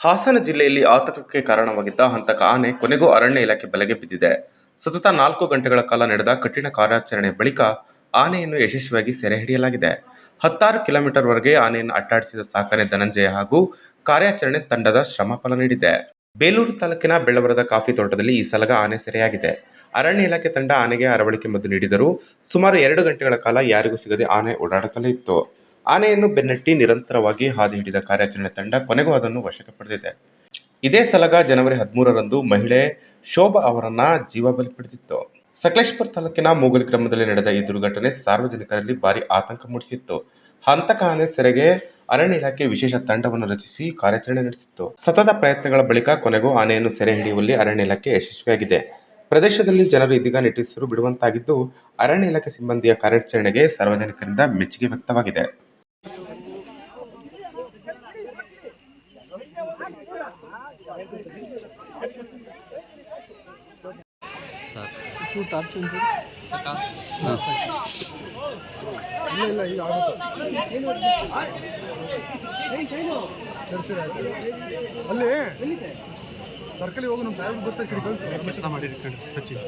ಹಾಸನ ಜಿಲ್ಲೆಯಲ್ಲಿ ಆತಂಕಕ್ಕೆ ಕಾರಣವಾಗಿದ್ದ ಹಂತಕ ಆನೆ ಕೊನೆಗೂ ಅರಣ್ಯ ಇಲಾಖೆ ಬಲೆಗೆ ಬಿದ್ದಿದೆ. ಸತತ 4 ಗಂಟೆಗಳ ಕಾಲ ನಡೆದ ಕಠಿಣ ಕಾರ್ಯಾಚರಣೆ ಬಳಿಕ ಆನೆಯನ್ನು ಯಶಸ್ವಿಯಾಗಿ ಸೆರೆ ಹಿಡಿಯಲಾಗಿದೆ. 16 ಕಿಲೋಮೀಟರ್ವರೆಗೆ ಆನೆಯನ್ನು ಅಟ್ಟಾಡಿಸಿದ ಸಾಕನೆ ಧನಂಜಯ ಹಾಗೂ ಕಾರ್ಯಾಚರಣೆ ತಂಡದ ಶ್ರಮ ಫಲ ನೀಡಿದೆ. ಬೇಲೂರು ತಾಲೂಕಿನ ಬೆಳ್ಳವರದ ಕಾಫಿ ತೋಟದಲ್ಲಿ ಈ ಸಲಗ ಆನೆ ಸೆರೆಯಾಗಿದೆ. ಅರಣ್ಯ ಇಲಾಖೆ ತಂಡ ಆನೆಗೆ ಅರವಳಿಕೆ ಮದ್ದು ನೀಡಿದರೂ ಸುಮಾರು 2 ಗಂಟೆಗಳ ಕಾಲ ಯಾರಿಗೂ ಸಿಗದೆ ಆನೆ ಓಡಾಡುತ್ತಲೇ ಇತ್ತು. ಆನೆಯನ್ನು ಬೆನ್ನಟ್ಟಿ ನಿರಂತರವಾಗಿ ಹಾದು ಹಿಡಿದ ಕಾರ್ಯಾಚರಣೆ ತಂಡ ಕೊನೆಗೂ ಅದನ್ನು ವಶಕ್ಕೆ ಪಡೆದಿದೆ. ಇದೇ ಸಲಗ ಜನವರಿ 13ರಂದು ಮಹಿಳೆ ಶೋಭಾ ಅವರನ್ನ ಜೀವ ಬಲಿ ಪಡೆದಿತ್ತು. ಸಕಲೇಶಪುರ ತಾಲೂಕಿನ ಮೂಗಲ್ ಗ್ರಾಮದಲ್ಲಿ ನಡೆದ ಈ ದುರ್ಘಟನೆ ಸಾರ್ವಜನಿಕರಲ್ಲಿ ಭಾರಿ ಆತಂಕ ಮೂಡಿಸಿತ್ತು. ಹಂತಕ ಆನೆ ಸೆರೆಗೆ ಅರಣ್ಯ ಇಲಾಖೆ ವಿಶೇಷ ತಂಡವನ್ನು ರಚಿಸಿ ಕಾರ್ಯಾಚರಣೆ ನಡೆಸಿತ್ತು. ಸತತ ಪ್ರಯತ್ನಗಳ ಬಳಿಕ ಕೊನೆಗೂ ಆನೆಯನ್ನು ಸೆರೆ ಹಿಡಿಯುವಲ್ಲಿ ಅರಣ್ಯ ಇಲಾಖೆ ಯಶಸ್ವಿಯಾಗಿದೆ. ಪ್ರದೇಶದಲ್ಲಿ ಜನರು ಇದೀಗ ನಿಟ್ಟುಸಿರು ಬಿಡುವಂತಾಗಿದ್ದು, ಅರಣ್ಯ ಇಲಾಖೆ ಸಿಬ್ಬಂದಿಯ ಕಾರ್ಯಾಚರಣೆಗೆ ಸಾರ್ವಜನಿಕರಿಂದ ಮೆಚ್ಚುಗೆ ವ್ಯಕ್ತವಾಗಿದೆ. ಅಲ್ಲಿ ಸರ್ಕಲ್ ಹೋಗಿ ನಮ್ಮ ಸಾಹೇಬ್ ಗೊತ್ತಾಗ್ತದೆ ಕೆಲಸ ಮಾಡಿ ಸಚಿನ್